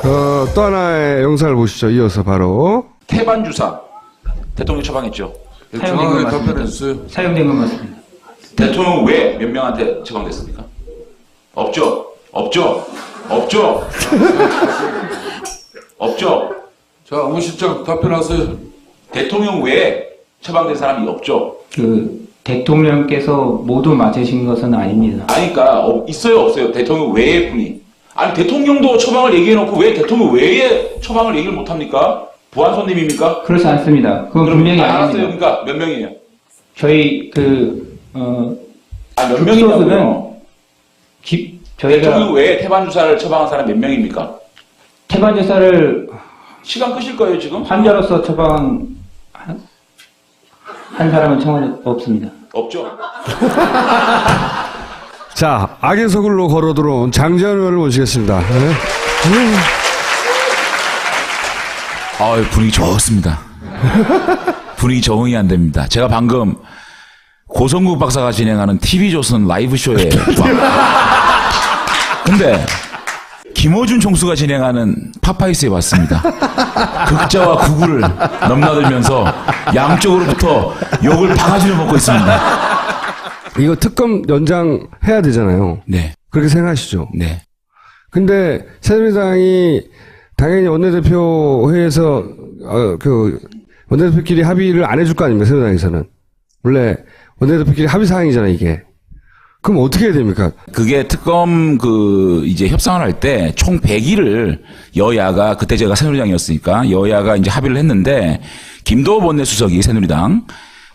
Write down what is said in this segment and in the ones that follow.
또 하나의 영상을 보시죠. 이어서 바로. 태반 주사 대통령 처방했죠. 정확하게 답변해 주세요. 사용된 건 맞습니다. 대통령 왜 몇 명한테 처방됐습니까? 없죠. 없죠. 없죠. 없죠. 자, 오 실장 답변하세요. 대통령 외에 처방된 사람이 없죠. 그 대통령께서 모두 맞으신 것은 아닙니다. 아니까 있어요 없어요. 대통령 외의 분이. 아니 대통령도 처방을 얘기해놓고 왜 대통령 외에 처방을 얘기를 못합니까? 보안 손님입니까? 그렇지 않습니다. 그건 분명히 알았어요. 아닙니다. 그러니까 몇 명이에요? 저희 몇 명이냐고요? 저희가 대통령 외에 태반 주사를 처방한 사람 몇 명입니까? 태반 주사를 시간 끄실 거예요 지금? 환자로서 처방한 사람은 청와대 없습니다. 없죠. 자, 악의 서글로 걸어 들어온 장재현 의원을 모시겠습니다. 네. 분위기 좋습니다. 분위기 적응이 안 됩니다. 제가 방금 고성국 박사가 진행하는 TV조선 라이브쇼에 근데 김어준 총수가 진행하는 파파이스에 왔습니다. 극자와 구구를 넘나들면서 양쪽으로부터 욕을 바가지로 먹고 있습니다. 이거 특검 연장해야 되잖아요. 네. 그렇게 생각하시죠? 네. 근데 새누리당이 당연히 원내대표 회의에서 원내대표끼리 합의를 안 해줄 거 아닙니까? 새누리당에서는 원래 원내대표끼리 합의 사항이잖아요, 이게. 그럼 어떻게 해야 됩니까? 그게 특검 이제 협상을 할 때 총 100일을 여야가 그때 제가 새누리당이었으니까 여야가 이제 합의를 했는데 김도호 원내수석이 새누리당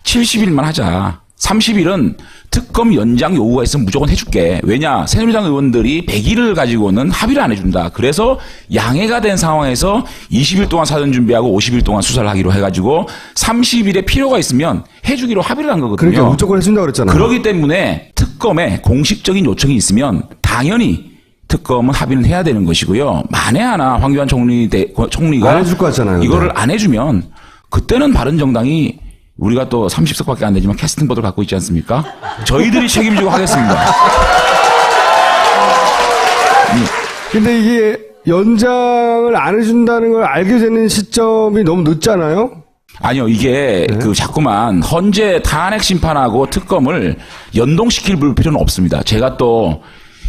70일만 하자. 30일은 특검 연장 요구가 있으면 무조건 해줄게. 왜냐? 새누리당 의원들이 100일을 가지고는 합의를 안 해준다. 그래서 양해가 된 상황에서 20일 동안 사전 준비하고 50일 동안 수사를 하기로 해가지고 30일에 필요가 있으면 해주기로 합의를 한 거거든요. 그러니까 무조건 해준다고 그랬잖아요. 그렇기 때문에 특검에 공식적인 요청이 있으면 당연히 특검은 합의는 해야 되는 것이고요. 만에 하나 황교안 총리가 안 해줄 것 같잖아요. 이거를 안 해주면 그때는 바른정당이 우리가 또 30석밖에 안 되지만 캐스팅 보드를 갖고 있지 않습니까? 저희들이 책임지고 하겠습니다. 근데 이게 연장을 안 해준다는 걸 알게 되는 시점이 너무 늦잖아요? 아니요, 이게 자꾸만 헌재 탄핵 심판하고 특검을 연동시킬 필요는 없습니다. 제가 또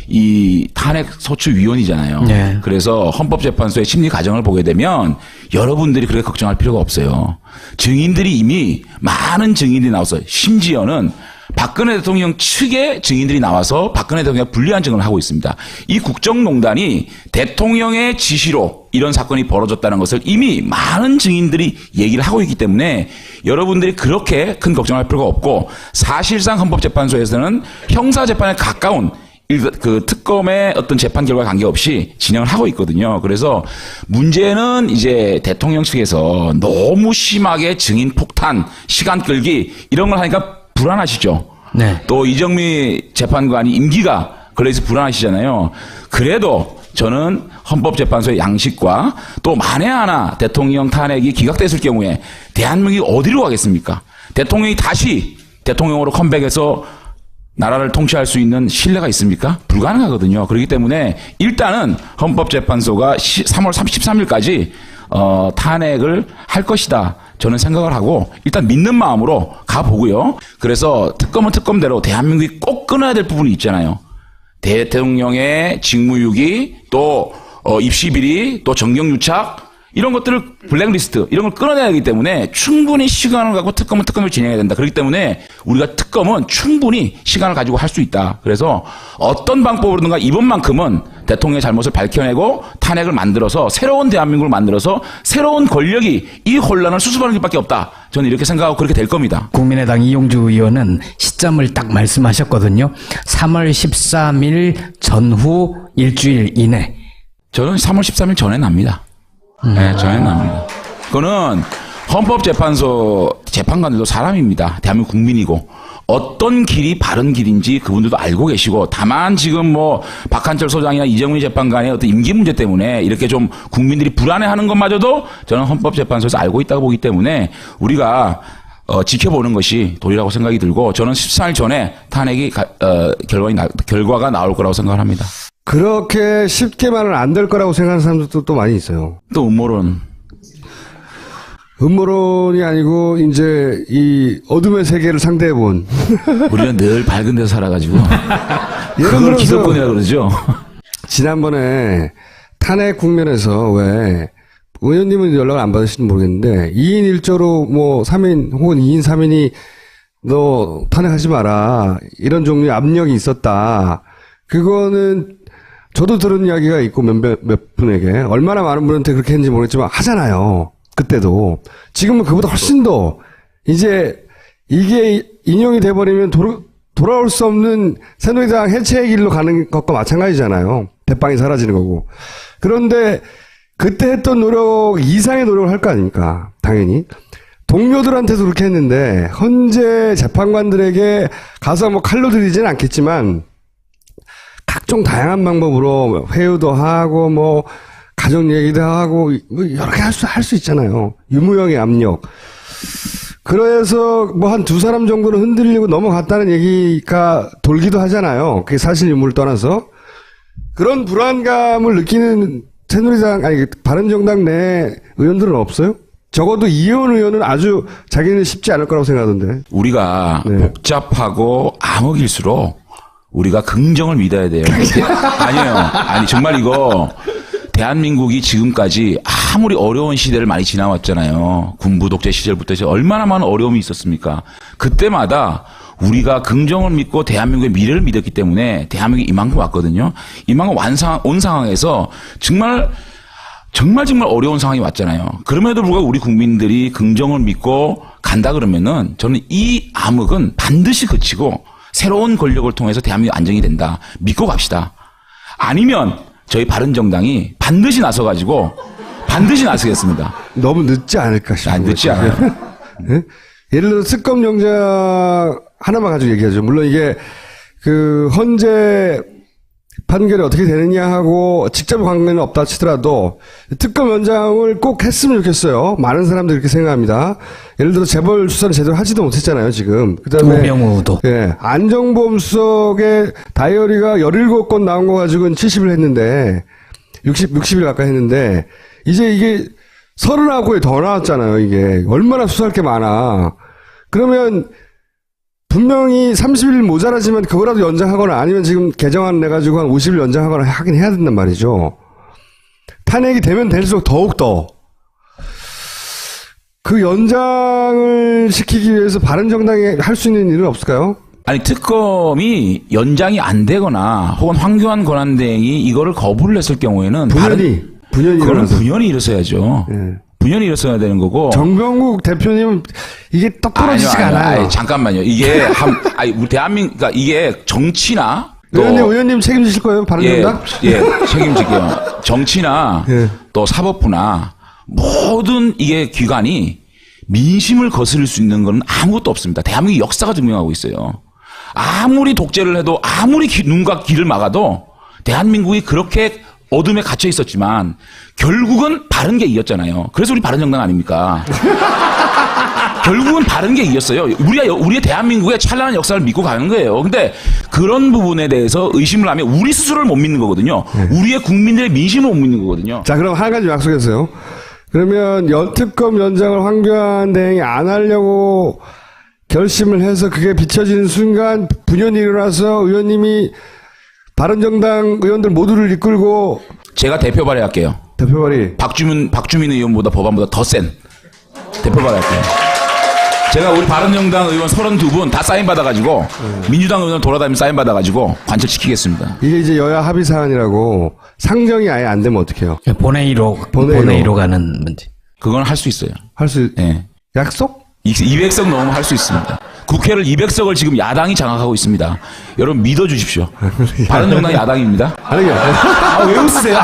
이 탄핵 소추위원이잖아요. 네. 그래서 헌법재판소의 심리 과정을 보게 되면 여러분들이 그렇게 걱정할 필요가 없어요. 증인들이 이미 많은 증인들이 나와서 심지어는 박근혜 대통령 측의 증인들이 나와서 박근혜 대통령과 불리한 증언을 하고 있습니다. 이 국정농단이 대통령의 지시로 이런 사건이 벌어졌다는 것을 이미 많은 증인들이 얘기를 하고 있기 때문에 여러분들이 그렇게 큰 걱정할 필요가 없고 사실상 헌법재판소에서는 형사재판에 가까운 특검의 어떤 재판 결과 관계없이 진행을 하고 있거든요. 그래서 문제는 이제 대통령 측에서 너무 심하게 증인 폭탄, 시간 끌기 이런 걸 하니까 불안하시죠. 네. 또 이정미 재판관이 임기가 걸려서 불안하시잖아요. 그래도 저는 헌법재판소의 양식과 또 만에 하나 대통령 탄핵이 기각됐을 경우에 대한민국이 어디로 가겠습니까? 대통령이 다시 대통령으로 컴백해서 나라를 통치할 수 있는 신뢰가 있습니까? 불가능하거든요. 그렇기 때문에 일단은 헌법재판소가 3월 13일까지 탄핵을 할 것이다. 저는 생각을 하고 일단 믿는 마음으로 가보고요. 그래서 특검은 특검대로 대한민국이 꼭 끊어야 될 부분이 있잖아요. 대통령의 직무유기, 또 입시비리, 또 정경유착 이런 것들을 블랙리스트 이런 걸 끊어내야 하기 때문에 충분히 시간을 갖고 특검은 특검을 진행해야 된다. 그렇기 때문에 우리가 특검은 충분히 시간을 가지고 할 수 있다. 그래서 어떤 방법으로든가 이번만큼은 대통령의 잘못을 밝혀내고 탄핵을 만들어서 새로운 대한민국을 만들어서 새로운 권력이 이 혼란을 수습하는 것밖에 없다. 저는 이렇게 생각하고 그렇게 될 겁니다. 국민의당 이용주 의원은 시점을 딱 말씀하셨거든요. 3월 13일 전후 일주일 이내. 저는 3월 13일 전에 납니다. 네, 전에 납니다. 그거는 헌법재판소 재판관들도 사람입니다. 대한민국 국민이고 어떤 길이 바른 길인지 그분들도 알고 계시고 다만 지금 뭐 박한철 소장이나 이정미 재판관의 어떤 임기 문제 때문에 이렇게 좀 국민들이 불안해하는 것마저도 저는 헌법재판소에서 알고 있다고 보기 때문에 우리가 지켜보는 것이 도리라고 생각이 들고 저는 14일 전에 탄핵이 결과가 나올 거라고 생각을 합니다. 그렇게 쉽게만은 안 될 거라고 생각하는 사람들도 또 많이 있어요. 또 음모론. 음모론이 아니고 이제 이 어둠의 세계를 상대해 본 우리는 늘 밝은 데서 살아가지고 예를 그걸 들어서 기득권이라고 그러죠. 지난번에 탄핵 국면에서 왜 의원님은 연락을 안 받으시는지 모르겠는데 2인 1조로 뭐 3인 혹은 2인 3인이 너 탄핵하지 마라 이런 종류의 압력이 있었다. 그거는 저도 들은 이야기가 있고 몇 분에게 얼마나 많은 분한테 그렇게 했는지 모르겠지만 하잖아요. 그때도. 지금은 그보다 훨씬 더 이제 이게 인용이 돼버리면 돌아올 수 없는 새누리당 해체의 길로 가는 것과 마찬가지잖아요. 대빵이 사라지는 거고. 그런데 그때 했던 노력 이상의 노력을 할 거 아닙니까? 당연히. 동료들한테도 그렇게 했는데 헌재 재판관들에게 가서 뭐 칼로 들이지는 않겠지만 각종 다양한 방법으로 회유도 하고 뭐 가족 얘기도 하고 뭐 여러 개 할 수 있잖아요. 유무형의 압력. 그래서 뭐 한 두 사람 정도는 흔들리고 넘어갔다는 얘기가 돌기도 하잖아요. 그게 사실 유무를 떠나서. 그런 불안감을 느끼는 새누리당 아니 바른정당 내 의원들은 없어요? 적어도 이혜원 의원은 아주 자기는 쉽지 않을 거라고 생각하던데. 우리가 네. 복잡하고 암흑일수록 우리가 긍정을 믿어야 돼요. 아니에요. 아니 정말 이거 대한민국이 지금까지 아무리 어려운 시대를 많이 지나왔잖아요. 군부 독재 시절부터 해서 얼마나 많은 어려움이 있었습니까? 그때마다 우리가 긍정을 믿고 대한민국의 미래를 믿었기 때문에 대한민국이 이만큼 왔거든요. 이만큼 온 상황에서 정말 어려운 상황이 왔잖아요. 그럼에도 불구하고 우리 국민들이 긍정을 믿고 간다 그러면은 저는 이 암흑은 반드시 그치고 새로운 권력을 통해서 대한민국이 안정이 된다. 믿고 갑시다. 아니면 저희 바른정당이 반드시 나서가지고 반드시 나서겠습니다. 너무 늦지 않을까 싶어요. 늦지 않아요. 네? 예를 들어 특검 영장 하나만 가지고 얘기하죠. 물론 이게 그 헌재 판결이 어떻게 되느냐 하고 직접 관계는 없다 치더라도 특검 연장을 꼭 했으면 좋겠어요. 많은 사람들이 그렇게 생각합니다. 예를 들어 재벌 수사를 제대로 하지도 못했잖아요, 지금. 그다음에 우병우도. 예, 안정범 수석의 다이어리가 17건 나온 거 가지고는 70을 했는데 60일 가까이 했는데 이제 이게 30하고에 더 나왔잖아요, 이게. 얼마나 수사할 게 많아. 그러면 분명히 30일 모자라지만 그거라도 연장하거나 아니면 지금 개정안 내가지고 한 50일 연장하거나 하긴 해야 된단 말이죠. 탄핵이 되면 될수록 더욱더 그 연장을 시키기 위해서 바른정당이 할 수 있는 일은 없을까요? 아니 특검이 연장이 안 되거나 혹은 황교안 권한대행이 이거를 거부를 했을 경우에는 분연이 그거는 일어나서. 분연이 일어서야죠. 예. 분연이 일어서야 되는 거고. 정병국 대표님은 이게 똑부러지지가 않아요. 아니, 잠깐만요. 이게 우리 대한민국, 그러니까 이게 정치나 또 의원님 책임지실 거예요, 바른정당? 예, 책임질게요. 정치나 예. 또 사법부나 모든 이게 기관이 민심을 거스를 수 있는 건 아무것도 없습니다. 대한민국 역사가 증명하고 있어요. 아무리 독재를 해도 아무리 눈과 귀를 막아도 대한민국이 그렇게 어둠에 갇혀 있었지만 결국은 바른 게 이겼잖아요. 그래서 우리 바른정당 아닙니까? 결국은 바른 게 이겼어요. 우리의 대한민국의 찬란한 역사를 믿고 가는 거예요. 근데 그런 부분에 대해서 의심을 하면 우리 스스로를 못 믿는 거거든요. 우리의 국민들의 민심을 못 믿는 거거든요. 자, 그럼 한 가지 약속했어요. 그러면 특검 연장을 황교안 대행이 안 하려고 결심을 해서 그게 비춰지는 순간 분연이 일어나서 의원님이 바른정당 의원들 모두를 이끌고 제가 대표 발의할게요. 대표 발의. 박주민 의원보다 법안보다 더 센 대표 발의할게요. 제가 우리 바른정당 의원 32분 다 사인 받아가지고 민주당 의원 돌아다니면서 사인 받아가지고 관철시키겠습니다. 이게 이제 여야 합의 사안이라고 상정이 아예 안 되면 어떡해요? 본회의로 가는 문제. 그건 할 수 있어요. 할 수, 예. 약속? 200석 넘으면 할 수 있습니다. 국회를 200석을 지금 야당이 장악하고 있습니다. 여러분 믿어주십시오. 바른정당 야당입니다. 아니, 왜 웃으세요?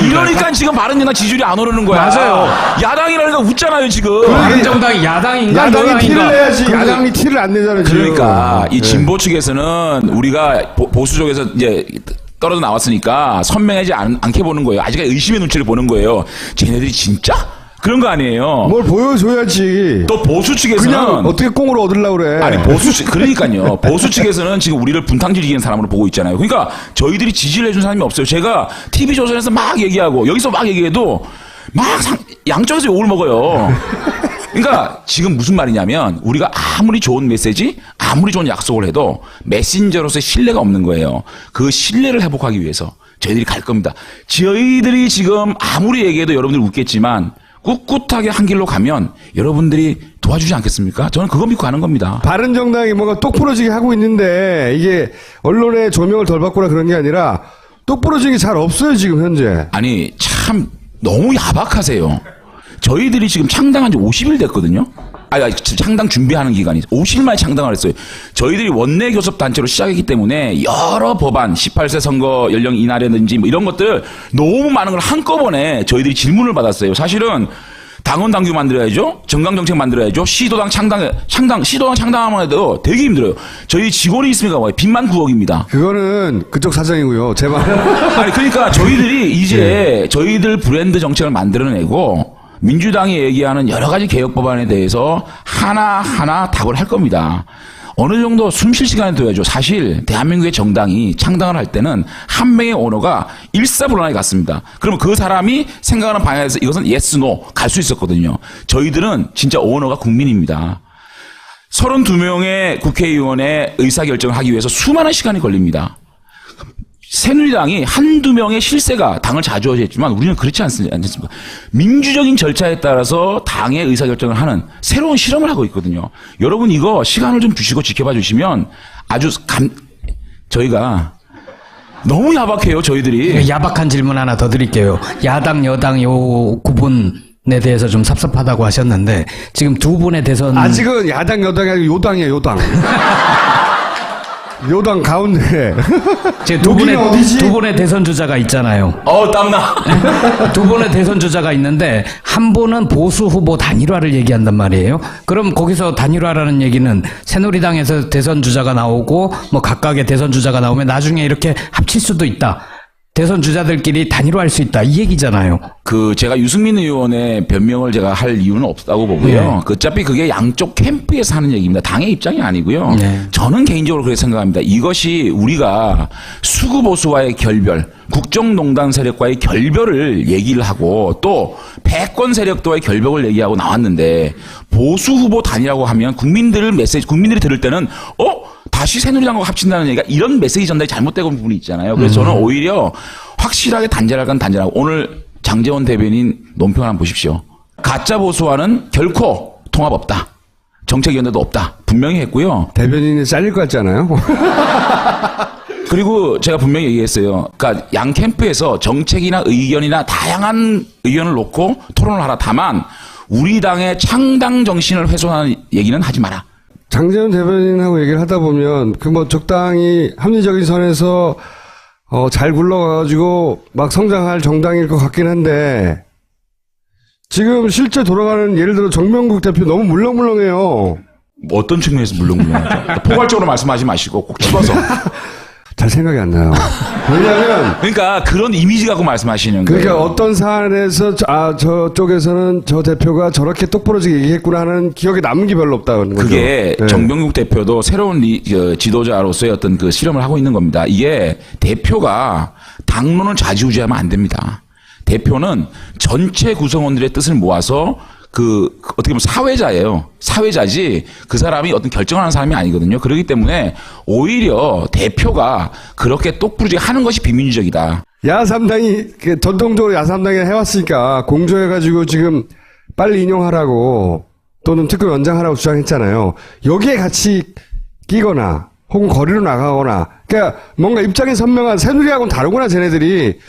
이러니까 지금 바른정당 지지율이 안 오르는 거야. 맞아요. 야당이라니까 웃잖아요 지금. 바른정당이 야당인가 야당이 티를 여당인가? 내야지. 야당이 티를 안 내잖아요, 지금. 그러니까 이 네. 진보 측에서는 우리가 보수 쪽에서 이제 떨어져 나왔으니까 선명하지 않게 보는 거예요. 아직까지 의심의 눈치를 보는 거예요. 쟤네들이 진짜 그런 거 아니에요. 뭘 보여줘야지. 또 보수 측에서는 그냥 어떻게 꽁으로 얻으려고 그래. 아니 보수 측 그러니까요. 보수 측에서는 지금 우리를 분탕질이기는 사람으로 보고 있잖아요. 그러니까 저희들이 지지를 해준 사람이 없어요. 제가 TV 조선에서 막 얘기하고 여기서 막 얘기해도 막 양쪽에서 욕을 먹어요. 그러니까 지금 무슨 말이냐면 우리가 아무리 좋은 메시지, 아무리 좋은 약속을 해도 메신저로서의 신뢰가 없는 거예요. 그 신뢰를 회복하기 위해서 저희들이 갈 겁니다. 저희들이 지금 아무리 얘기해도 여러분들 웃겠지만 꿋꿋하게 한 길로 가면 여러분들이 도와주지 않겠습니까? 저는 그거 믿고 가는 겁니다. 바른정당이 뭔가 똑부러지게 하고 있는데 이게 언론의 조명을 덜 받거나 그런 게 아니라 똑부러지게 잘 없어요 지금 현재. 아니 참 너무 야박하세요. 저희들이 지금 창당한 지 50일 됐거든요. 아니, 창당 준비하는 기간이 50일 만에 창당을 했어요. 저희들이 원내 교섭 단체로 시작했기 때문에 여러 법안, 18세 선거 연령 인하라든지 뭐 이런 것들 너무 많은 걸 한꺼번에 저희들이 질문을 받았어요. 사실은 당원 당규 만들어야죠. 정강 정책 만들어야죠. 시도당 창당하면 해도 되게 힘들어요. 저희 직원이 있습니까? 빚만 9억입니다. 그거는 그쪽 사정이고요. 제 말. 아니 그러니까 저희들이 이제 저희들 브랜드 정책을 만들어내고 민주당이 얘기하는 여러 가지 개혁 법안에 대해서 하나하나 답을 할 겁니다. 어느 정도 숨 쉴 시간을 둬야죠. 사실 대한민국의 정당이 창당을 할 때는 한 명의 오너가 일사불란하게 갔습니다. 그러면 그 사람이 생각하는 방향에서 이것은 yes, no 갈 수 있었거든요. 저희들은 진짜 오너가 국민입니다. 32명의 국회의원의 의사결정을 하기 위해서 수많은 시간이 걸립니다. 새누리당이 한두 명의 실세가 당을 자주하겠지만 우리는 그렇지 않습니까? 민주적인 절차에 따라서 당의 의사결정을 하는 새로운 실험을 하고 있거든요. 여러분 이거 시간을 좀 주시고 지켜봐 주시면 아주 저희가 너무 야박해요 저희들이. 야박한 질문 하나 더 드릴게요. 야당 여당 요 구분에 대해서 좀 섭섭하다고 하셨는데 지금 두 분의 대선 아직은 야당 여당이 아니고 요당이에요 요당. 요당 가운데. 지금 두 분의 대선 주자가 있잖아요. 땀나. 두 분의 대선 주자가 있는데 한 분은 보수 후보 단일화를 얘기한단 말이에요. 그럼 거기서 단일화라는 얘기는 새누리당에서 대선 주자가 나오고 뭐 각각의 대선 주자가 나오면 나중에 이렇게 합칠 수도 있다. 대선 주자들끼리 단일화할 수 있다. 이 얘기잖아요. 제가 유승민 의원의 변명을 제가 할 이유는 없다고 보고요. 네. 어차피 그게 양쪽 캠프에서 하는 얘기입니다. 당의 입장이 아니고요. 네. 저는 개인적으로 그렇게 생각합니다. 이것이 우리가 수구보수와의 결별, 국정농단 세력과의 결별을 얘기를 하고 또 패권 세력과의 결벽을 얘기하고 나왔는데 보수 후보 단일화라고 하면 국민들이 들을 때는 다시 새누리당과 합친다는 얘기가 이런 메시지 전달이 잘못되고 있는 부분이 있잖아요. 그래서 저는 오히려 확실하게 단절할 건 단절하고 오늘 장제원 대변인 논평 한번 보십시오. 가짜 보수와는 결코 통합 없다. 정책위원회도 없다. 분명히 했고요. 대변인이 잘릴 것 같잖아요. 그리고 제가 분명히 얘기했어요. 그러니까 양 캠프에서 정책이나 의견이나 다양한 의견을 놓고 토론을 하라. 다만 우리 당의 창당 정신을 훼손하는 얘기는 하지 마라. 장재원 대변인하고 얘기를 하다 보면 적당히 합리적인 선에서 잘 굴러가가지고 막 성장할 정당일 것 같긴 한데 지금 실제 돌아가는 예를 들어 정명국 대표 너무 물렁물렁해요. 어떤 측면에서 물렁물렁하죠? 포괄적으로 말씀하지 마시고 꼭 집어서. 잘 생각이 안 나요. 왜냐하면 그러니까 그런 이미지 갖고 말씀하시는 거예요. 그러니까 어떤 사안에서 저쪽에서는 저 대표가 저렇게 똑부러지게 얘기했구나 하는 기억에 남은 게 별로 없다는 거죠. 그게 네. 정병국 대표도 새로운 지도자로서의 어떤 그 실험을 하고 있는 겁니다. 이게 대표가 당론을 좌지우지하면 안 됩니다. 대표는 전체 구성원들의 뜻을 모아서 어떻게 보면 사회자예요. 사회자지 그 사람이 어떤 결정하는 사람이 아니거든요. 그렇기 때문에 오히려 대표가 그렇게 똑부러지게 하는 것이 비민주적이다. 야3당이 전통적으로 야3당이 해왔으니까 공조해가지고 지금 빨리 인용하라고 또는 특검 연장하라고 주장했잖아요. 여기에 같이 끼거나 혹은 거리로 나가거나 그러니까 뭔가 입장이 선명한 새누리하고는 다르구나 쟤네들이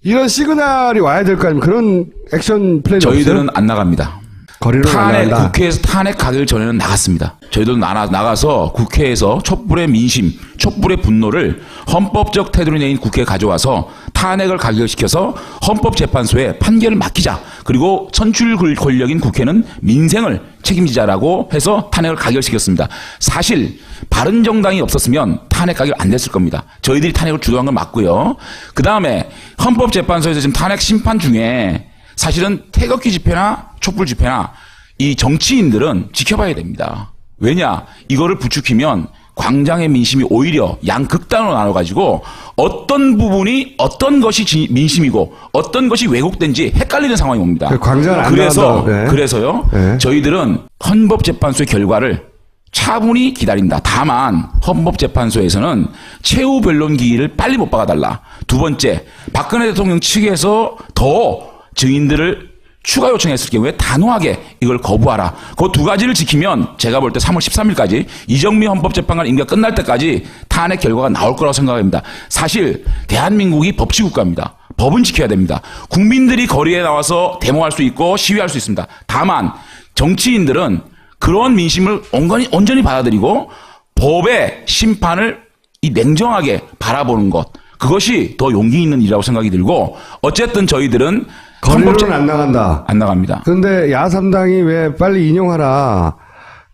이런 시그널이 와야 될 거 아닙니까? 그런 액션 플랜이 저희들은 없어요? 안 나갑니다. 거리로 나간다. 국회에서 탄핵 가기 전에는 나갔습니다. 저희도 나가서 국회에서 촛불의 민심, 촛불의 분노를 헌법적 태도로 내인 국회에 가져와서 탄핵을 가결시켜서 헌법재판소에 판결을 맡기자. 그리고 선출 권력인 국회는 민생을 책임지자라고 해서 탄핵을 가결시켰습니다. 사실 바른정당이 없었으면 탄핵 가결 안 됐을 겁니다. 저희들이 탄핵을 주도한 건 맞고요. 그다음에 헌법재판소에서 지금 탄핵 심판 중에 사실은 태극기 집회나 촛불 집회나 이 정치인들은 지켜봐야 됩니다. 왜냐? 이거를 부추기면 광장의 민심이 오히려 양극단으로 나눠가지고 어떤 부분이 어떤 것이 민심이고 어떤 것이 왜곡된지 헷갈리는 상황이 옵니다. 그 광장을 안 나간다고. 네. 그래서요. 네. 저희들은 헌법재판소의 결과를 차분히 기다린다. 다만 헌법재판소에서는 최후 변론 기일을 빨리 못 박아달라. 두 번째, 박근혜 대통령 측에서 더 증인들을 추가 요청했을 경우에 단호하게 이걸 거부하라. 그 두 가지를 지키면 제가 볼 때 3월 13일까지 이정미 헌법재판관 임기가 끝날 때까지 탄핵 결과가 나올 거라고 생각합니다. 사실 대한민국이 법치국가입니다. 법은 지켜야 됩니다. 국민들이 거리에 나와서 데모할 수 있고 시위할 수 있습니다. 다만 정치인들은 그런 민심을 온전히 받아들이고 법의 심판을 이 냉정하게 바라보는 것, 그것이 더 용기 있는 일이라고 생각이 들고, 어쨌든 저희들은 거리로는 안 나간다. 안 나갑니다. 근데 야3당이 왜 빨리 인용하라.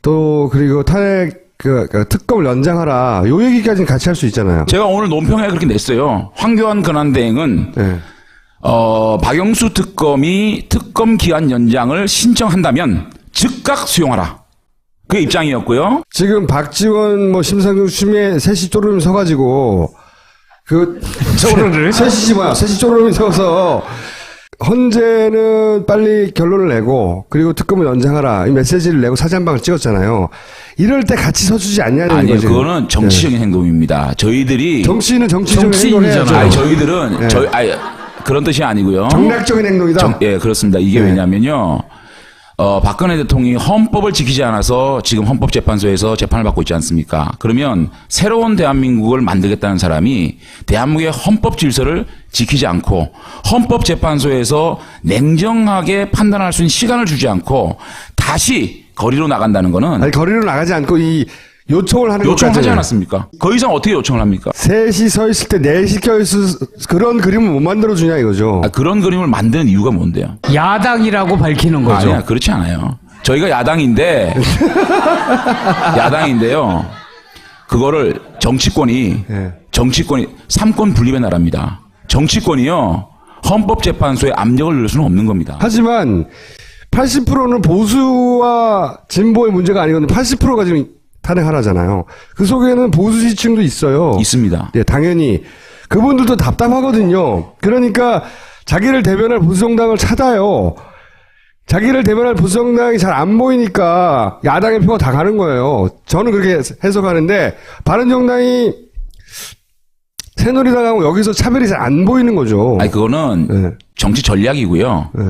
또 그리고 탄핵 그 특검을 연장하라. 요 얘기까지는 같이 할 수 있잖아요. 제가 오늘 논평에 그렇게 냈어요. 황교안 권한대행은 네. 박영수 특검이 특검 기한 연장을 신청한다면 즉각 수용하라. 그게 입장이었고요. 지금 박지원 뭐 심상정 추미애 셋이 쪼르르 서가지고 셋이 쪼르르 서서 헌재는 빨리 결론을 내고 그리고 특검을 연장하라 이 메시지를 내고 사진 한 방을 찍었잖아요. 이럴 때 같이 서주지 않냐는 아니요, 거죠. 그거는 정치적인 행동입니다. 저희들이 정치인은 정치적인 행동을 해야죠. 아니, 저희들은 네. 그런 뜻이 아니고요. 정략적인 행동이다. 예, 그렇습니다. 이게 네. 왜냐면요. 박근혜 대통령이 헌법을 지키지 않아서 지금 헌법재판소에서 재판을 받고 있지 않습니까? 그러면 새로운 대한민국을 만들겠다는 사람이 대한민국의 헌법 질서를 지키지 않고 헌법재판소에서 냉정하게 판단할 수 있는 시간을 주지 않고 다시 거리로 나간다는 거는 아니 거리로 나가지 않고 이 요청을 하는 요청하지 것까지는 않았습니까? 그 이상 어떻게 요청을 합니까? 셋이 서 있을 때 넷이 껴있을 그런 그림을 못 만들어주냐 이거죠. 그런 그림을 만드는 이유가 뭔데요? 야당이라고 밝히는 거죠. 아니야, 그렇지 않아요. 저희가 야당인데, 야당인데요. 그거를 정치권이 네. 삼권 분립의 나라입니다. 정치권이요, 헌법재판소에 압력을 넣을 수는 없는 겁니다. 하지만 80%는 보수와 진보의 문제가 아니거든요. 80%가 지금 탄핵하라잖아요. 그 속에는 보수 지층도 있어요. 있습니다. 예, 당연히 그분들도 답답하거든요. 그러니까 자기를 대변할 보수정당을 찾아요. 자기를 대변할 보수정당이 잘 안 보이니까 야당의 표가 다 가는 거예요. 저는 그렇게 해석하는데 바른정당이 새누리당하고 여기서 차별이 잘 안 보이는 거죠. 아니, 그거는 네. 정치 전략이고요. 네.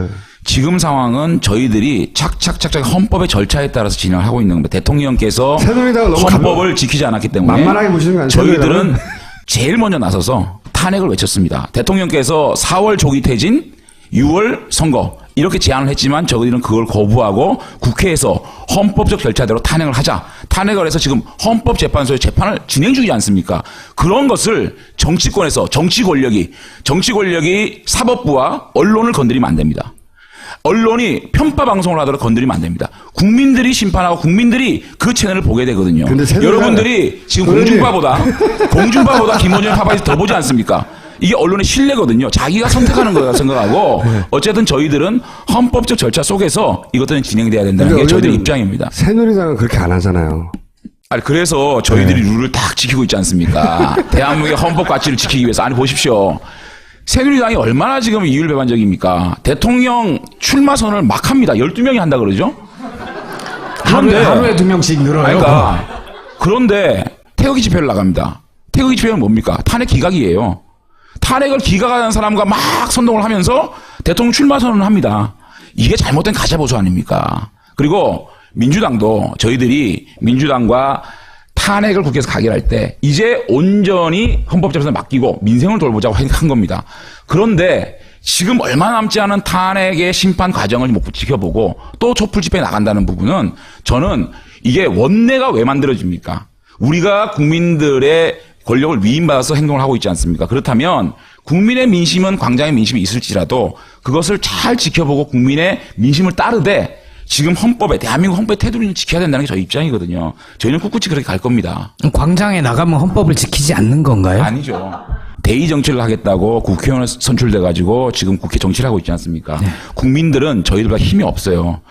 지금 상황은 저희들이 착착착착 헌법의 절차에 따라서 진행을 하고 있는 겁니다. 대통령께서 새누리당은 너무 헌법을 지키지 않았기 때문에 만만하게 보시는 거 아니에요? 저희들은 새누리당은? 제일 먼저 나서서 탄핵을 외쳤습니다. 대통령께서 4월 조기 퇴진, 6월 선거 이렇게 제안을 했지만 저희들은 그걸 거부하고 국회에서 헌법적 절차대로 탄핵을 하자. 탄핵을 해서 지금 헌법재판소에 재판을 진행 중이지 않습니까? 그런 것을 정치권에서 정치 권력이 사법부와 언론을 건드리면 안 됩니다. 언론이 편파 방송을 하더라도 건드리면 안 됩니다. 국민들이 심판하고 국민들이 그 채널을 보게 되거든요. 근데 여러분들이 지금 공중파보다 김원준 파파이즈 더 보지 않습니까? 이게 언론의 신뢰거든요. 자기가 선택하는 거라고 생각하고 어쨌든 저희들은 헌법적 절차 속에서 이것들은 진행돼야 된다는 게 저희들의 입장입니다. 새누리당은 그렇게 안 하잖아요. 아니, 그래서 저희들이 룰을 딱 지키고 있지 않습니까? 대한민국의 헌법 가치를 지키기 위해서. 아니, 보십시오. 새누리당이 얼마나 지금 이율배반적입니까? 대통령 출마 선언을 막 합니다. 12명이 한다 그러죠? 하루에 2명씩 늘어요. 그런데 태극기 집회를 나갑니다. 태극기 집회는 뭡니까? 탄핵 기각이에요. 탄핵을 기각하는 사람과 막 선동을 하면서 대통령 출마 선언을 합니다. 이게 잘못된 가짜보수 아닙니까? 그리고 민주당도 저희들이 민주당과 탄핵을 국회에서 가결할 때 이제 온전히 헌법재판소에 맡기고 민생을 돌보자고 한 겁니다. 그런데 지금 얼마 남지 않은 탄핵의 심판 과정을 지켜보고 또 촛불 집회에 나간다는 부분은 저는 이게 원내가 왜 만들어집니까? 우리가 국민들의 권력을 위임받아서 행동을 하고 있지 않습니까? 그렇다면 국민의 민심은 광장의 민심이 있을지라도 그것을 잘 지켜보고 국민의 민심을 따르되 지금 헌법에 대한민국 헌법의 테두리는 지켜야 된다는 게 저희 입장이거든요. 저희는 꿋꿋이 그렇게 갈 겁니다. 광장에 나가면 헌법을 지키지 않는 건가요? 아니죠. 대의 정치를 하겠다고 국회의원 선출돼가지고 지금 국회 정치를 하고 있지 않습니까? 네. 국민들은 저희들과 힘이 없어요.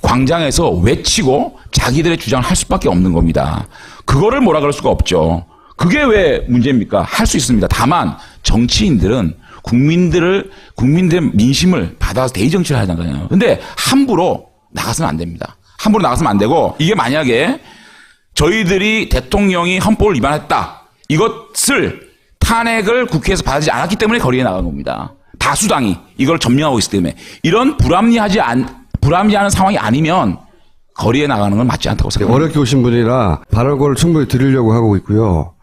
광장에서 외치고 자기들의 주장을 할 수밖에 없는 겁니다. 그거를 뭐라 그럴 수가 없죠. 그게 왜 문제입니까? 할 수 있습니다. 다만 정치인들은 국민들의 민심을 받아서 대의 정치를 하잖아요. 근데 함부로 나가서는 안 됩니다. 함부로 나가서는 안 되고, 이게 만약에 저희들이 대통령이 헌법을 위반했다, 이것을 탄핵을 국회에서 받지 않았기 때문에 거리에 나간 겁니다. 다수당이 이걸 점령하고 있기 때문에. 이런 불합리하는 상황이 아니면 거리에 나가는 건 맞지 않다고 생각합니다. 어렵게 오신 분이라 발언권을 충분히 드리려고 하고 있고요.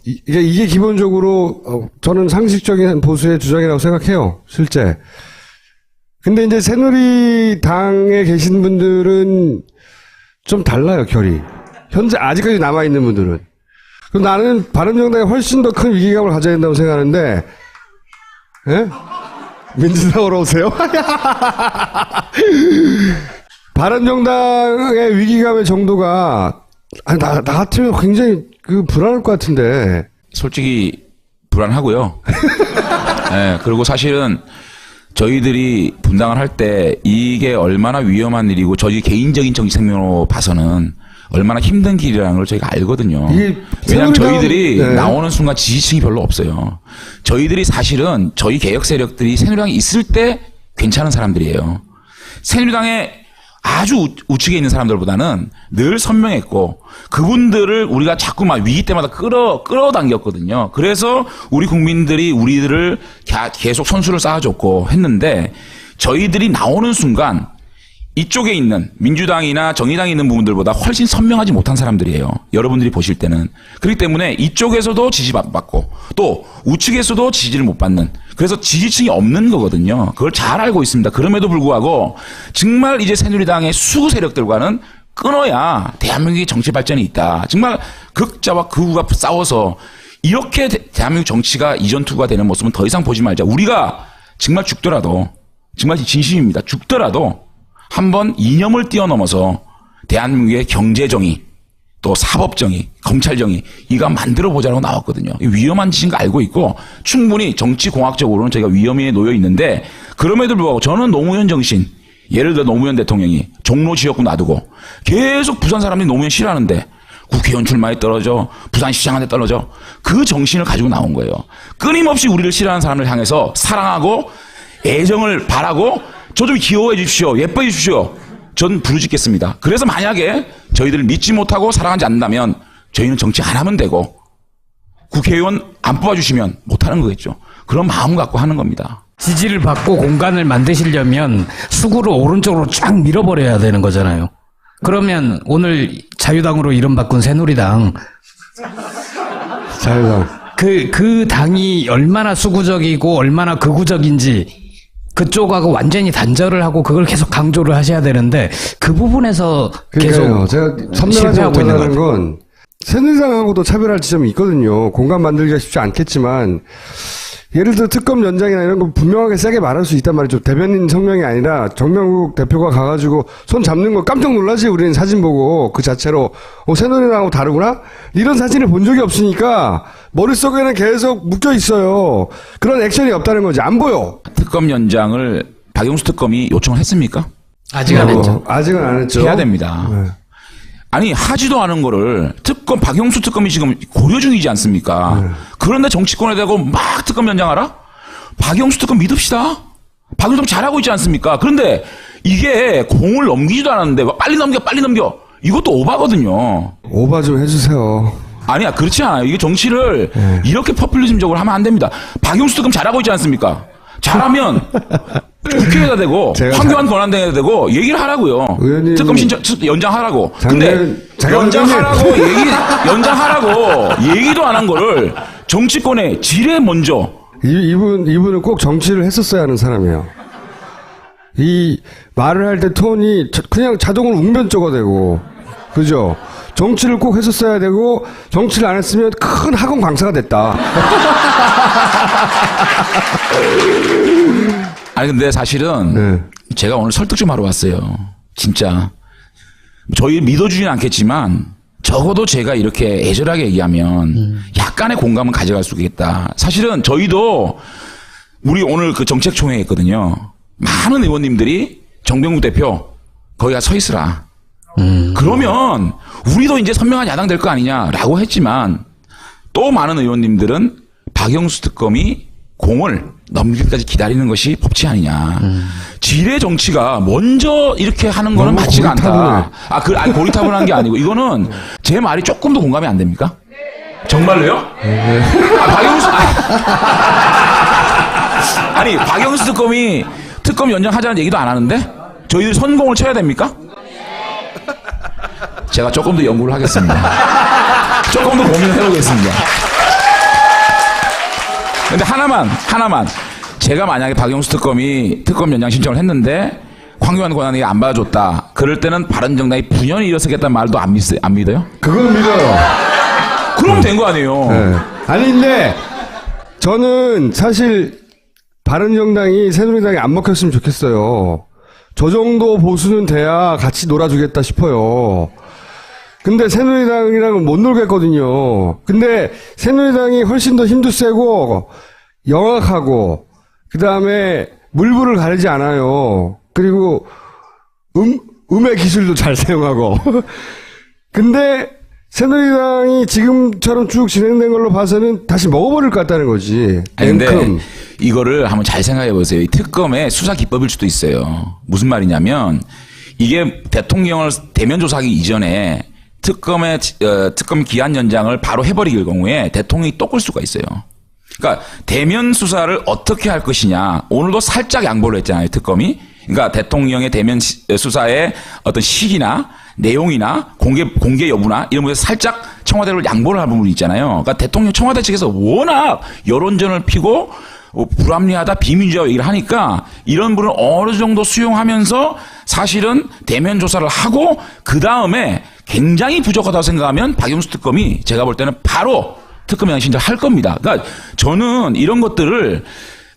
이게 기본적으로 저는 상식적인 보수의 주장이라고 생각해요. 실제. 근데 이제 새누리당에 계신 분들은 좀 달라요, 결이. 현재 아직까지 남아있는 분들은. 그럼 나는 바른정당에 훨씬 더 큰 위기감을 가져야 된다고 생각하는데, 예? 민주당으로 오세요? 바른정당의 위기감의 정도가, 아니, 나 같으면 굉장히 불안할 것 같은데. 솔직히 불안하고요. 네, 그리고 사실은 저희들이 분당을 할 때 이게 얼마나 위험한 일이고 저희 개인적인 정치 생명으로 봐서는 얼마나 힘든 길이라는 걸 저희가 알거든요. 왜냐하면 저희들이 네. 나오는 순간 지지층이 별로 없어요. 저희들이 사실은 저희 개혁 세력들이 새누리당에 있을 때 괜찮은 사람들이에요. 새누리당에 아주 우측에 있는 사람들보다는 늘 선명했고 그분들을 우리가 자꾸만 위기 때마다 끌어당겼거든요. 그래서 우리 국민들이 우리들을 계속 선수를 쌓아줬고 했는데 저희들이 나오는 순간 이쪽에 있는 민주당이나 정의당에 있는 부분들보다 훨씬 선명하지 못한 사람들이에요. 여러분들이 보실 때는. 그렇기 때문에 이쪽에서도 지지받고 또 우측에서도 지지를 못 받는, 그래서 지지층이 없는 거거든요. 그걸 잘 알고 있습니다. 그럼에도 불구하고 정말 이제 새누리당의 수구 세력들과는 끊어야 대한민국의 정치 발전이 있다. 정말 극자와 극우가 싸워서 이렇게 대한민국 정치가 이전투가 되는 모습은 더 이상 보지 말자. 우리가 정말 죽더라도, 정말 진심입니다. 죽더라도 한번 이념을 뛰어넘어서 대한민국의 경제정의, 또 사법정의, 검찰정의 이거 만들어 보자고 나왔거든요. 위험한 짓인 거 알고 있고 충분히 정치공학적으로는 저희가 위험에 놓여 있는데 그럼에도 불구하고 저는 노무현 정신, 예를 들어 노무현 대통령이 종로 지역구 놔두고 계속 부산 사람들이 노무현 싫어하는데 국회의원 출마에 떨어져, 부산시장한테 떨어져, 그 정신을 가지고 나온 거예요. 끊임없이 우리를 싫어하는 사람을 향해서 사랑하고 애정을 바라고 저 좀 귀여워해 주십시오. 예뻐해 주십시오. 전 부르짖겠습니다. 그래서 만약에 저희들을 믿지 못하고 사랑하지 않는다면 저희는 정치 안 하면 되고 국회의원 안 뽑아주시면 못하는 거겠죠. 그런 마음 갖고 하는 겁니다. 지지를 받고 공간을 만드시려면 수구를 오른쪽으로 쫙 밀어버려야 되는 거잖아요. 그러면 오늘 자유당으로 이름 바꾼 새누리당, 자유당. 그 당이 얼마나 수구적이고 얼마나 극우적인지 그쪽하고 완전히 단절을 하고 그걸 계속 강조를 하셔야 되는데 그 부분에서 그러니까요. 계속 제가 선명하지 실패하고 있는 것 못하는 같아요. 건 새누리당하고도 차별할 지점이 있거든요. 공간 만들기가 쉽지 않겠지만 예를 들어 특검 연장이나 이런 거 분명하게 세게 말할 수 있단 말이죠. 대변인 성명이 아니라 정명국 대표가 가가지고 손 잡는 거 깜짝 놀라지. 우리는 사진 보고 그 자체로 새누리당하고 다르구나? 이런 사진을 본 적이 없으니까 머릿속에는 계속 묶여 있어요. 그런 액션이 없다는 거지. 안 보여. 특검 연장을 박영수 특검이 요청을 했습니까? 아직 안 했죠. 아직은 안 했죠. 해야 됩니다. 네. 아니 하지도 않은 거를 박영수 특검이 지금 고려 중이지 않습니까? 그런데 정치권에 대고 막 특검 연장하라? 박영수 특검 믿읍시다. 박영수 특검 잘하고 있지 않습니까? 그런데 이게 공을 넘기지도 않았는데 빨리 넘겨. 이것도 오바거든요. 오바 좀 해주세요. 아니야, 그렇지 않아요. 이게 정치를 이렇게 퍼퓰리즘적으로 하면 안 됩니다. 박영수 특검 잘하고 있지 않습니까? 잘하면 국회에다 대고 황교안 권한대에다 대고 얘기를 하라고요. 의원님, 특검 신청 연장하라고. 근데 잠깐만, 연장하라고 얘기도 안 한 거를 정치권의 지뢰 먼저. 이분은 꼭 정치를 했었어야 하는 사람이에요. 이 말을 할 때 톤이 그냥 자동으로 웅변조가 되고, 그죠? 정치를 꼭 했었어야 되고 정치를 안 했으면 큰 학원 강사가 됐다. 아니 근데 사실은 네. 제가 오늘 설득 좀 하러 왔어요. 진짜 저희 믿어주진 않겠지만 적어도 제가 이렇게 애절하게 얘기하면 약간의 공감은 가져갈 수 있겠다. 사실은 저희도 우리 오늘 그 정책총회 했거든요. 많은 의원님들이 정병국 대표 거기가 서 있으라. 그러면 우리도 이제 선명한 야당 될 거 아니냐라고 했지만 또 많은 의원님들은 박영수 특검이 공을 넘기기까지 기다리는 것이 법치 아니냐. 지뢰 정치가 먼저 이렇게 하는 거는 너무 맞지가 고리타분해. 않다. 아니, 고리타분한 게 아니고 이거는 제 말이 조금 더 공감이 안 됩니까? 정말로요? 박영수 아니 박영수 특검이 특검 연장하자는 얘기도 안 하는데 저희들 선공을 쳐야 됩니까? 제가 조금 더 연구를 하겠습니다. 조금 더 고민을 해보겠습니다. 근데 하나만 제가 만약에 박영수 특검이 특검 연장 신청을 했는데 황교안 권한이 안 받아줬다. 그럴 때는 바른정당이 분연히 일어서겠다는 말도 안 믿어요? 그건 믿어요. 그럼 된 거 아니에요. 네. 아니 근데 저는 사실 바른정당이 새누리당이 안 먹혔으면 좋겠어요. 저 정도 보수는 돼야 같이 놀아주겠다 싶어요. 근데 새누리당이랑은 못 놀겠거든요. 근데 새누리당이 훨씬 더 힘도 세고 영악하고 그다음에 물불을 가리지 않아요. 그리고 음의 기술도 잘 사용하고. 근데 새누리당이 지금처럼 쭉 진행된 걸로 봐서는 다시 먹어버릴 것 같다는 거지. 아니, 근데 냉큼. 이거를 한번 잘 생각해 보세요. 이 특검의 수사 기법일 수도 있어요. 무슨 말이냐면 이게 대통령을 대면 조사하기 이전에 특검 기한 연장을 바로 해버리길 경우에 대통령이 또 끌 수가 있어요. 그러니까 대면 수사를 어떻게 할 것이냐. 오늘도 살짝 양보를 했잖아요. 특검이. 그러니까 대통령의 대면 수사의 어떤 시기나 내용이나 공개 여부나 이런 것에 살짝 청와대로 양보를 할 부분이 있잖아요. 그러니까 대통령 청와대 측에서 워낙 여론전을 피고 불합리하다 비민주화 얘기를 하니까 이런 분을 어느 정도 수용하면서 사실은 대면 조사를 하고 그 다음에 굉장히 부족하다고 생각하면 박영수 특검이 제가 볼 때는 바로 특검 연장 신청을 할 겁니다. 그러니까 저는 이런 것들을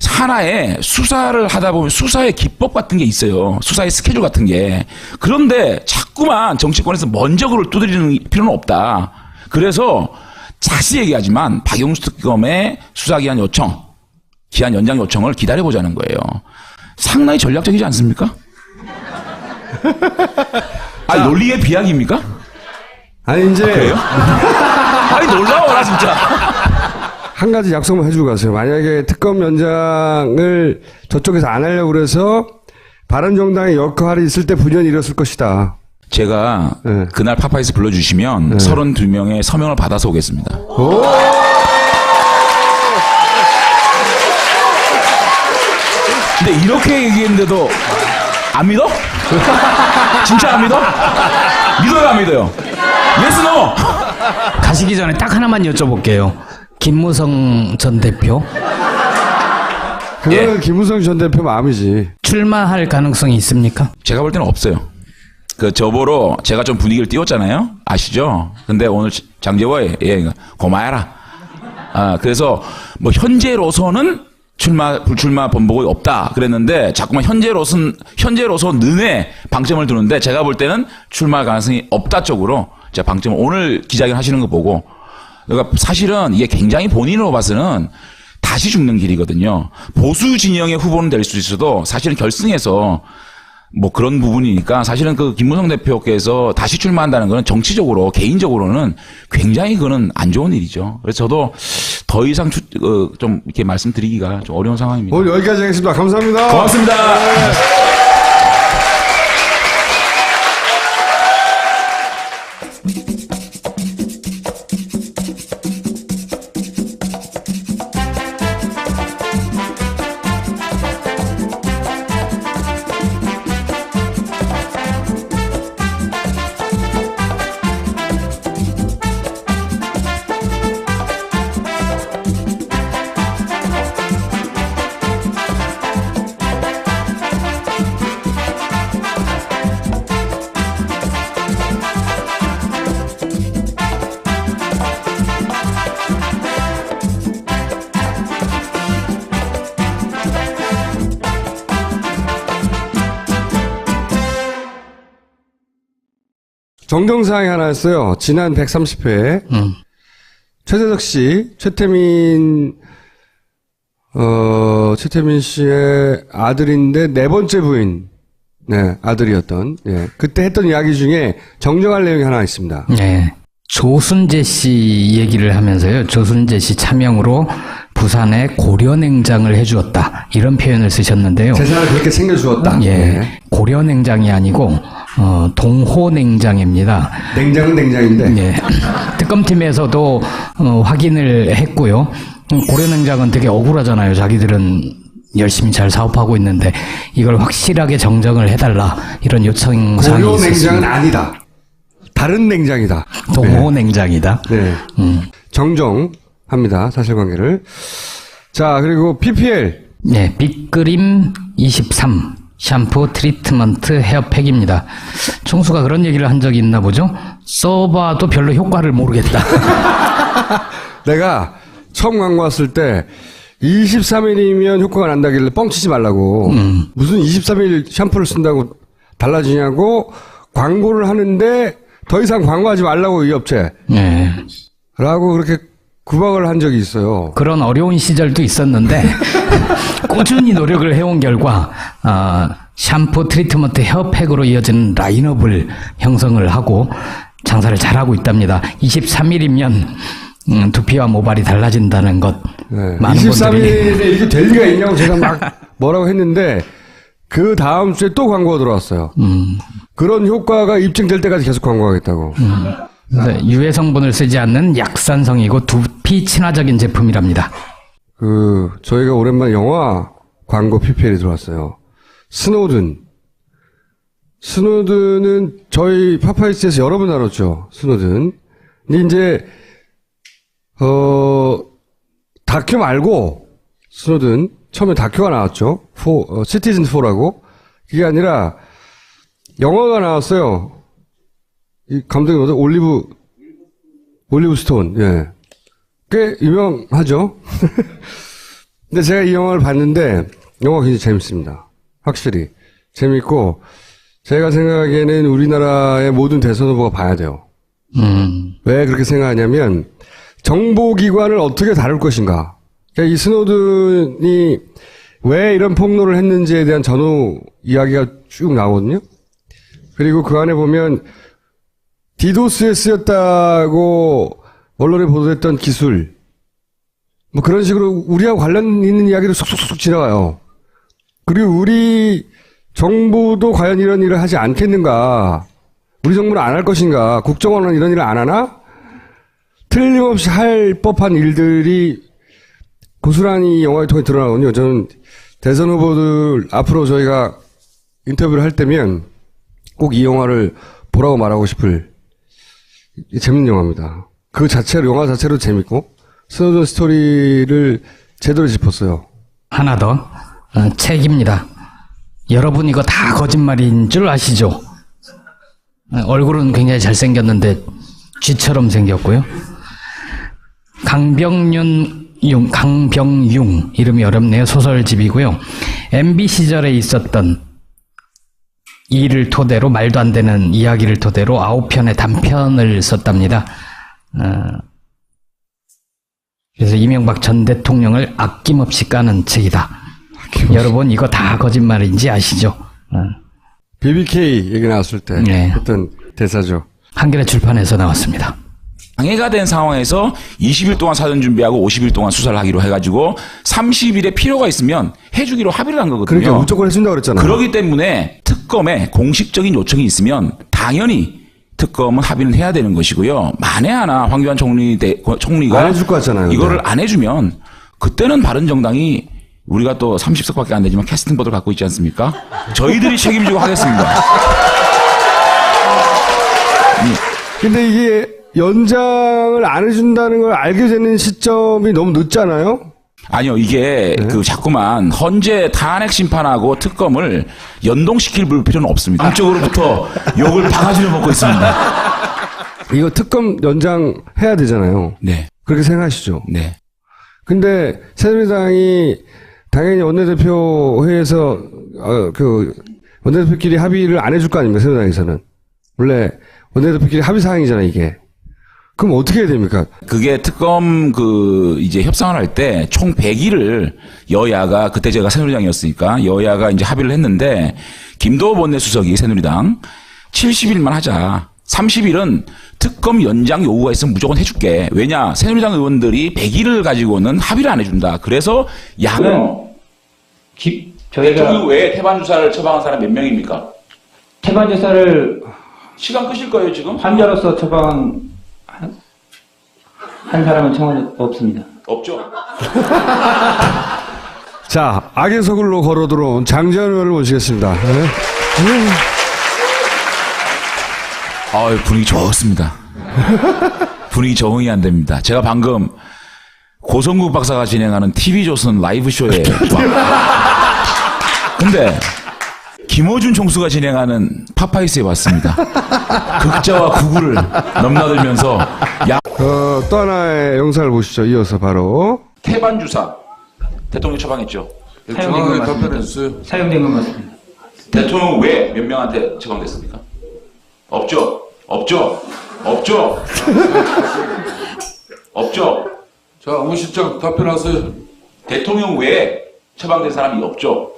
하나의 수사를 하다 보면 수사의 기법 같은 게 있어요. 수사의 스케줄 같은 게. 그런데 자꾸만 정치권에서 먼저 그걸 두드리는 필요는 없다. 그래서 다시 얘기하지만 박영수 특검의 수사기한 요청, 기한 연장 요청을 기다려보자는 거예요. 상당히 전략적이지 않습니까? 아니, 논리의 비약입니까? 아니 이제 그래요? 아니, 놀라워라, 진짜. 한 가지 약속만 해주고 가세요. 만약에 특검 연장을 저쪽에서 안 하려고 그래서 바른정당의 역할이 있을 때 분연히 일었을 것이다. 제가 네. 그날 파파이스 불러주시면 32명의 서명을 받아서 오겠습니다. 오! 근데 이렇게 얘기했는데도 안 믿어? 진짜 안 믿어? 믿어요, 안 믿어요? 예스, 노? 가시기 전에 딱 하나만 여쭤볼게요. 김무성 전 대표 그거는 김무성 전 대표 마음이지. 출마할 가능성이 있습니까? 제가 볼 때는 없어요. 그 저보러 제가 좀 분위기를 띄웠잖아요. 아시죠? 근데 오늘 장재호에 고마해라. 그래서 뭐 현재로서는 불출마 번복이 없다 그랬는데 자꾸만 현재로서는에 방점을 두는데 제가 볼 때는 출마 가능성이 없다 쪽으로 제가 방점을 오늘 기자회견 하시는 거 보고 그러니까 사실은 이게 굉장히 본인으로 봐서는 다시 죽는 길이거든요. 보수 진영의 후보는 될 수 있어도 사실은 결승에서 뭐 그런 부분이니까 사실은 그 김무성 대표께서 다시 출마한다는 거는 정치적으로 개인적으로는 굉장히 그거는 안 좋은 일이죠. 그래서 저도 더 이상 좀 이렇게 말씀드리기가 좀 어려운 상황입니다. 오늘 여기까지 하겠습니다. 감사합니다. 고맙습니다. 정정사항이 하나 있어요. 지난 130회 최재석 씨, 최태민 씨의 아들인데 네 번째 부인, 네, 아들이었던, 예. 그때 했던 이야기 중에 정정할 내용이 하나 있습니다. 네. 조순재 씨 얘기를 하면서요. 조순재 씨 차명으로 부산에 고려냉장을 해주었다. 이런 표현을 쓰셨는데요. 재산을 그렇게 챙겨주었다. 예. 네. 고려냉장이 아니고, 동호냉장입니다. 냉장은 냉장인데. 예. 특검팀에서도 확인을 했고요. 고려냉장은 되게 억울하잖아요. 자기들은 열심히 잘 사업하고 있는데 이걸 확실하게 정정을 해달라 이런 요청 사항이 고려 냉장은 있었습니다. 아니다. 다른 냉장이다. 동호냉장이다. 네. 정정합니다. 사실관계를. 자, 그리고 PPL. 네, 빅그림 23 샴푸 트리트먼트 헤어팩입니다. 총수가 그런 얘기를 한 적이 있나 보죠? 써봐도 별로 효과를 모르겠다. 내가 처음 광고 왔을 때 23일이면 효과가 난다길래 뻥치지 말라고. 무슨 23일 샴푸를 쓴다고 달라지냐고 광고를 하는데 더 이상 광고하지 말라고 이 업체. 네. 라고 그렇게 구박을 한 적이 있어요. 그런 어려운 시절도 있었는데 꾸준히 노력을 해온 결과 샴푸 트리트먼트 헤어팩으로 이어지는 라인업을 형성을 하고 장사를 잘하고 있답니다. 23일이면 두피와 모발이 달라진다는 것. 네. 많은 23일에 분들이 이렇게 될 리가 있냐고 제가 막 뭐라고 했는데 그 다음 주에 또 광고가 들어왔어요. 그런 효과가 입증될 때까지 계속 광고하겠다고. 그래서 유해 성분을 쓰지 않는 약산성이고 두피 친화적인 제품이랍니다. 저희가 오랜만에 영화 광고 PPL이 들어왔어요. 스노든은 저희 파파이스에서 여러 번 다뤘죠. 스노든. 근데 이제, 다큐 말고, 스노든, 처음에 다큐가 나왔죠. 시티즌4라고. 그게 아니라, 영화가 나왔어요. 이 감독이 뭐죠? 올리브 스톤, 예. 꽤 유명하죠? 근데 제가 이 영화를 봤는데, 영화가 굉장히 재밌습니다. 확실히. 재밌고, 제가 생각하기에는 우리나라의 모든 대선 후보가 봐야 돼요. 왜 그렇게 생각하냐면, 정보기관을 어떻게 다룰 것인가. 그러니까 이 스노든이 왜 이런 폭로를 했는지에 대한 전후 이야기가 쭉 나오거든요. 그리고 그 안에 보면, 디도스에 쓰였다고 언론에 보도했던 기술, 뭐 그런 식으로 우리하고 관련 있는 이야기를 쏙쏙쏙 지나가요. 그리고 우리 정부도 과연 이런 일을 하지 않겠는가? 우리 정부는 안 할 것인가? 국정원은 이런 일을 안 하나? 틀림없이 할 법한 일들이 고스란히 영화를 통해 드러나거든요. 저는 대선 후보들 앞으로 저희가 인터뷰를 할 때면 꼭 이 영화를 보라고 말하고 싶을 재밌는 영화입니다. 그 자체로, 영화 자체로 재밌고, 스노든 스토리를 제대로 짚었어요. 하나 더, 책입니다. 여러분 이거 다 거짓말인 줄 아시죠? 얼굴은 굉장히 잘생겼는데 쥐처럼 생겼고요. 강병융, 이름이 어렵네요. 소설집이고요. MB 시절에 있었던 일을 토대로, 말도 안 되는 이야기를 토대로 9편의 단편을 썼답니다. 그래서 이명박 전 대통령을 아낌없이 까는 책이다. 여러분 이거 다 거짓말인지 아시죠? BBK 얘기 나왔을 때 네. 했던 대사죠. 한겨레 출판에서 나왔습니다. 장애가 된 상황에서 20일 동안 사전 준비하고 50일 동안 수사를 하기로 해가지고 30일에 필요가 있으면 해주기로 합의를 한 거거든요. 그러니까 무조건 해준다고 그랬잖아요. 그렇기 때문에 특검에 공식적인 요청이 있으면 당연히 특검은 합의는 해야 되는 것이고요. 만에 하나 황교안 총리가 안 해줄 것 같잖아요. 이거를 근데. 안 해주면 그때는 바른정당이 우리가 또 30석밖에 안 되지만 캐스팅 보드를 갖고 있지 않습니까? 저희들이 책임지고 하겠습니다. 근데 이게 연장을 안 해준다는 걸 알게 되는 시점이 너무 늦잖아요? 아니요, 이게 그 자꾸만 헌재 탄핵 심판하고 특검을 연동시킬 필요는 없습니다. 한쪽으로부터 욕을 바가지로 먹고 있습니다. 이거 특검 연장해야 되잖아요. 네, 그렇게 생각하시죠? 네. 근데 새누리당이 당연히 원내대표 회의에서 원내대표끼리 합의를 안 해줄 거 아닙니까? 새누리당에서는 원래 원내대표끼리 합의 사항이잖아, 이게. 그럼 어떻게 해야 됩니까? 그게 특검 이제 협상을 할 때 총 100일을 여야가, 그때 제가 새누리당이었으니까 여야가 이제 합의를 했는데, 김도호 원내수석이 새누리당 70일만 하자. 30일은 특검 연장 요구가 있으면 무조건 해줄게. 왜냐, 새누리당 의원들이 100일을 가지고는 합의를 안 해준다. 그래서 양은 저희가 대통령 외에 태반 주사를 처방한 사람 몇 명입니까? 태반 주사를 시간 끄실 거예요 지금? 환자로서 처방 한 사람은 청원 없습니다. 없죠. 자, 악의 서글로 걸어 들어온 장재현 의원을 모시겠습니다. 네. 분위기 좋습니다. 분위기 적응이 안 됩니다. 제가 방금 고성국 박사가 진행하는 TV조선 라이브쇼에 근데 김어준 총수가 진행하는 파파이스에 왔습니다. 극자와 구구를 넘나들면서 또 하나의 영상을 보시죠. 이어서 바로. 태반 주사 대통령 처방했죠. 사용된 건 정확하게 맞습니다. 답변해 주세요. 사용된 건 맞습니다. 대통령 왜 몇 명한테 처방됐습니까? 없죠. 없죠. 없죠. 없죠. 자, 우 실장 답변하세요. 대통령 외에 처방된 사람이 없죠.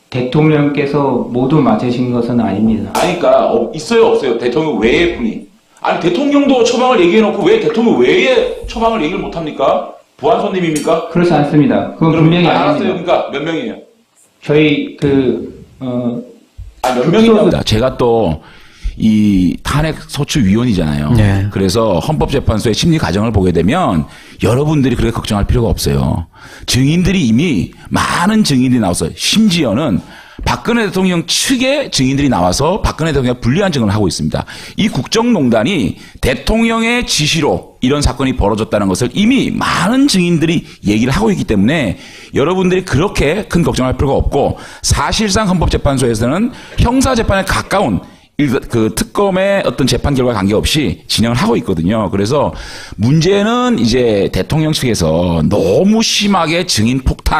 대통령께서 모두 맞으신 것은 아닙니다. 아니까 있어요 없어요. 대통령 외의 분이. 아니 대통령도 처방을 얘기해놓고 왜 대통령 외에 처방을 얘기를 못합니까? 보안손님입니까? 그렇지 않습니다. 그건 분명히 알았어요. 아닙니다. 그러니까 몇 명이에요? 저희 몇 명이냐고. 제가 또 이 탄핵 소추위원이잖아요. 네. 그래서 헌법재판소의 심리 과정을 보게 되면 여러분들이 그렇게 걱정할 필요가 없어요. 증인들이 이미 많은 증인들이 나와서 심지어는 박근혜 대통령 측의 증인들이 나와서 박근혜 대통령 불리한 증언을 하고 있습니다. 이 국정농단이 대통령의 지시로 이런 사건이 벌어졌다는 것을 이미 많은 증인들이 얘기를 하고 있기 때문에 여러분들이 그렇게 큰 걱정할 필요가 없고, 사실상 헌법재판소에서는 형사재판에 가까운 그 특검의 어떤 재판 결과 관계없이 진행을 하고 있거든요. 그래서 문제는 이제 대통령 측에서 너무 심하게 증인 폭탄,